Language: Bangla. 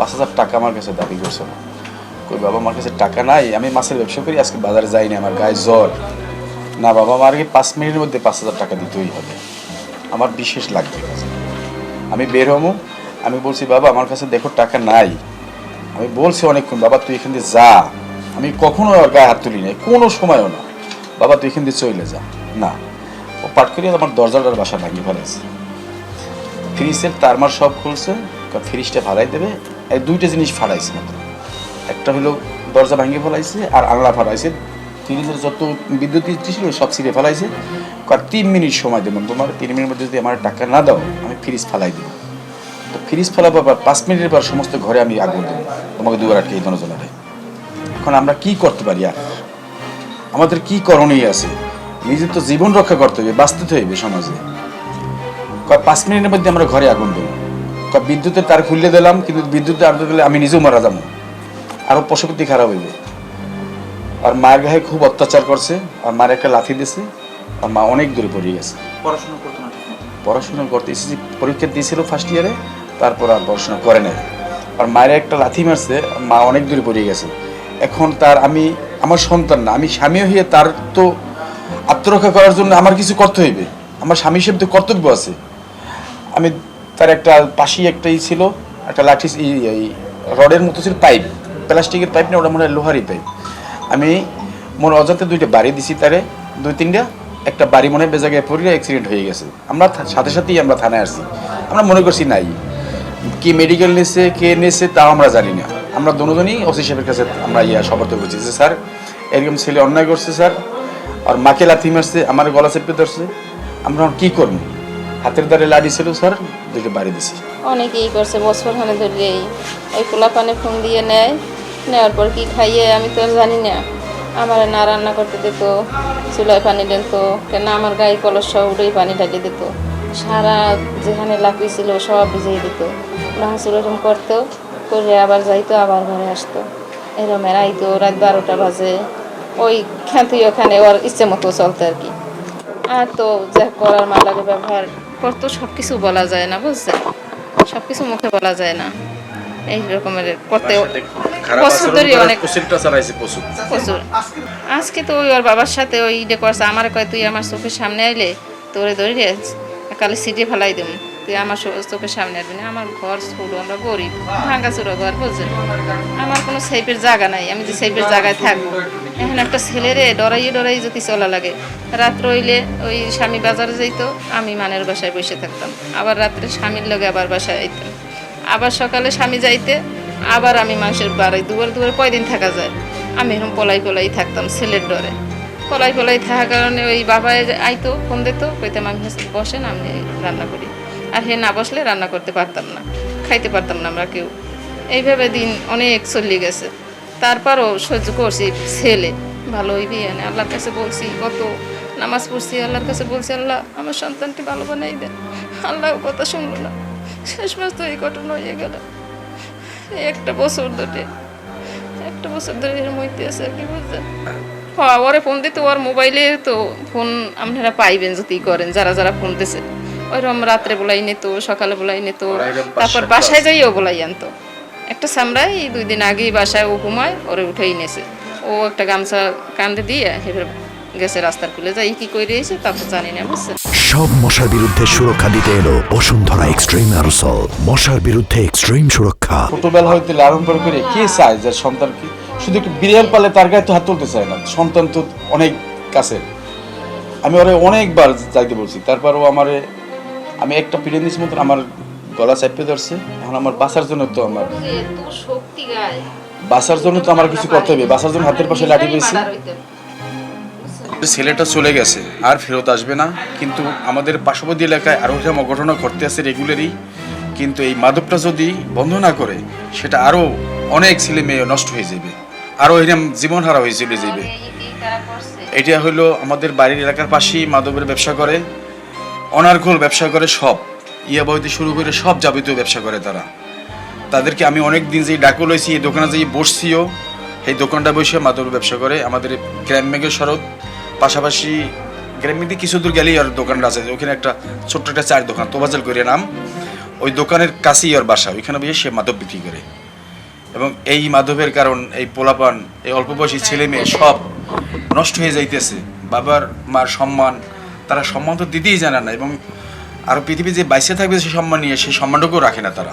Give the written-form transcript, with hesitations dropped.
5,000 টাকা আমার কাছে দাবি করছে না। কই বাবা আমার কাছে টাকা নাই, আমি মাছের ব্যবসা করি, আজকে বাজারে যাইনি, আমার গায়ে জ্বর। না বাবা আমাকে 5 মিনিটের মধ্যে 5,000 টাকা দিতেই হবে, আমার বিশেষ লাগবে কাজে। আমি বের হবো, আমি বলছি বাবা আমার কাছে দেখো টাকা নাই। আমি বলছি অনেকক্ষণ বাবা তুই এখান দিয়ে যা, আমি কখনো ওর গায়ে হাত তুলি নাই, কোনো সময়ও না। বাবা তুই এখান দিয়ে চলে যা। না, ও পাট করিয়ে আমার দরজাটার বাসা ভাঙিয়ে ফেলেছে। ফ্রিজের তারমার সব খুলছে, ফ্রিজটা ফাড়াই দেবে। এই দুইটা জিনিস ফাড়াইছে মাত্র, একটা হলো দরজা ভাঙিয়ে ফেলাইছে আর আল্লাহ ফাড়াইছে। ফ্রিজের যত বিদ্যুৎ ছিল সব ছিঁড়ে ফেলাইছে। 3 মিনিট সময় দেবেন তোমার, 3 মিনিটের মধ্যে যদি আমার টাকা না দাও আমি ফ্রিজ ফালাই দেবো। তো ফ্রিজ ফেলাবো, 5 মিনিটের পর সমস্ত ঘরে আমি আগুন দেবো, তোমাকে দুবার আটকে এই জনজনারে। এখন আমরা কি করতে পারি আর, আমাদের কি করণীয় আছে? নিজের তো জীবন রক্ষা করতে হবে, বাঁচতে হইবে সমাজে। 5 মিনিটের মধ্যে আমরা ঘরে আগুন দেবো। বিদ্যুতের তার খুললে দিলাম, কিন্তু বিদ্যুতের আগুন দিলে আমি নিজেও মারা যাবো, আরো পশুপতি খারাপ হইবে। আর মায়ের গায়ে খুব অত্যাচার করছে, আর মায়ের একটা লাথি দিয়েছে, আর মা অনেক দূরে পড়ে গেছে। পড়াশোনা করতে এসেছি, পরীক্ষা দিয়েছিল ফার্স্ট ইয়ারে, তারপর আর পড়াশোনা করে নাই। আর মায়ের একটা লাথি মারছে, মা অনেক দূরে পড়ে গেছে। এখন তার আমি আমার সন্তান না, আমি স্বামী হয়ে তার তো আত্মরক্ষা করার জন্য আমার কিছু করতে হইবে, আমার স্বামী হিসেবে তো কর্তব্য আছে। আমি তার একটা পাশেই একটাই ছিল, একটা লাঠি রডের মতো ছিল, পাইপ, প্লাস্টিকের পাইপ না, ওটা মনে হয় লোহারই পাইপ। আমি মনে অজান্তে 2টা বাড়ি দিছি তারে, 2-3টা। একটা বাড়ি মনে হয় বেজাগায় পড়ে অ্যাক্সিডেন্ট হয়ে গেছে। আমরা সাথে সাথেই আমরা থানায় আসছি, আমরা মনে করছি নাই, কি মেডিকেল নিয়েছে কে নিয়েছে তাও আমরা জানি না। আমরা দুজনই ওসি সাহেবের কাছে আমরা সমর্থন করছি যে স্যার এরকম ছেলে অন্যায় করছে স্যার, আর মাকে লাথি মারছে, আমার গলা চেপে ধরছে, আমরা কি করবো? হাতের দ্বারে লাড়ি ছিল স্যার, 2টা বাড়ি দিছি। অনেকেই করছে বছর খানে ধরেই, ওই পোলা পানে ফোন দিয়ে নেয়, নেওয়ার পর কি খাইয়ে আমি তো আর জানি না। আমার না রান্না করতে দিত, চুলায় পানি দিত, কেন আমার গায়ে কলসা উঠেই পানি ঢালি দিত, সারা যেখানে লাকড়ি ছিল সব ভিজিয়ে দিত। ভাঙচুর এরকম করতো, করে আবার যাইতো, আবার ঘরে আসতো। এরকম আইতো রাত 12টা বাজে, ওই খ্যাতি ওখানে ওর ইচ্ছে মতো চলতো আর কি। আর তো যা করার মালাকে ব্যবহার করতো, সব কিছু বলা যায় না, বুঝছেন, সব কিছু মুখে বলা যায় না। এই রকমের করতে প্রচুর ধরে অনেক প্রচুর। আজকে তো ওই ওর বাবার সাথে ওই ইডে করছে, আমার কয় তুই আমার চোখের সামনে আইলে তোরে ধরে কালে সিটে ফেলাই দেবো, তুই আমার চোখের সামনে আসবি না। আমার ঘর ছোট, আমরা গরিব, ভাঙা চোরা ঘর, বুঝছেন, আমার কোনো সেফের জায়গা নাই, আমি যে সেফের জায়গায় থাকবো। এখন একটা ছেলেরে ডরাই যদি চলা লাগে, রাত্র হইলে ওই স্বামী বাজারে যাইতো, আমি মানের বাসায় বসে থাকতাম, আবার রাত্রে স্বামীর লগে আবার বাসায় আইতাম, আবার সকালে স্বামী যাইতে, আবার আমি মানুষের বাড়াই দুয়ারে কয়দিন থাকা যায়। আমি এরকম পলাই থাকতাম ছেলের ডরে, পলাই থাকার কারণে ওই বাবাই আইতো, ফোন দিত, কইতাম আমি বসেন আমি রান্না করি, আর হে না বসলে রান্না করতে পারতাম না, খাইতে পারতাম না আমরা কেউ। এইভাবে দিন অনেক চলে গেছে, তারপরও সহ্য করছি। ছেলে ভালো হইবি, আল্লাহর কাছে বলছি, কত নামাজ পড়ছি, আল্লাহর কাছে বলছি আল্লাহ আমার সন্তানকে ভালো বানাই দেন। আল্লাহ কথা শুনলো না, শেষ মাস তো এই ঘটনা হয়ে গেল। একটা বছর ধরে এর মধ্যে আছে আর কি, বুঝছেন। হ্যাঁ, ওরে ফোন দিতে, ওর মোবাইলে তো ফোন আপনারা পাইবেন যদি করেন, যারা ফোন দিছে ওইরকম রাত্রে বলাই নিত, সকালে বলাই নিত, তারপর বাসায় যাইও বলাই আনতো। একটা সামরাই 2 দিন আগেই বাসায় ও ঘুমায়, ওরে উঠেই নেছে, ও একটা গামছা কান্দে দিয়ে এবার গেছে রাস্তার কুলে, যাই কি করে এসে তা তো জানি না, বুঝছেন। সব মশার বিরুদ্ধে সুরক্ষা দিতে এলো বসুন্ধরা এক্সট্রিম অ্যারোসল, মশার বিরুদ্ধে এক্সট্রিম সুরক্ষা। ছোটবেলা হইতে লালন পালন করে কে চায় যে সন্তান কি শুধু একটু বিড়াল পালে তার গায়ে তো হাত তুলতে চায় না, সন্তান তো অনেক কাছে। আমি ওরে অনেকবার যাইতে বলছি, তারপরও আমি একটা পিড়েনিস মতন আমার গলা চাপে ধরছে। এখন আমার বাঁচার জন্য তো আমার কিছু করতে হবে, বাঁচার জন্য হাতের পাশে লাঠি পেয়েছি। ছেলেটা চলে গেছে, আর ফেরত আসবে না, কিন্তু আমাদের পার্শ্ববর্তী এলাকায় আরও এরকম ঘটনা ঘটতে আছে রেগুলারই। কিন্তু এই মাদকটা যদি বন্ধ না করে, সেটা আরও অনেক ছেলে মেয়ে নষ্ট হয়ে যাবে, আরও এরকম জীবন হারা হয়ে চলে যাবে। এটা হলো আমাদের বাড়ির এলাকার পাশেই মাদকের ব্যবসা করে, অনার্গল ব্যবসা করে, সব ইয়াবাইতে শুরু করে সব যাবতীয় ব্যবসা করে তারা। তাদেরকে আমি অনেক দিন যেই ডাকু লইছি, এই দোকানে যেই বসছিও, এই দোকানটা বসে মাদকের ব্যবসা করে। আমাদের গ্রামের সড়ক পাশাপাশি গ্রামের দিকে কিছু দূর গেলেই আর দোকানটা আছে, ওখানে একটা ছোট্ট একটা চায়ের দোকান, তোবাজাল করে নাম, ওই দোকানের কাছেই ওর বাসা, ওইখানে বসে সে মাদক বিক্রি করে। এবং এই মাদকের কারণ এই পোলাপান, এই অল্প বয়সী ছেলে মেয়ে সব নষ্ট হয়ে যাইতেছে। বাবার মার সম্মান, তারা সম্মান তো দিতেই জানে না, এবং আরও পৃথিবী যে বাইসে থাকবে সে সম্মান নিয়ে, সেই সম্মানটুকুও রাখে না তারা।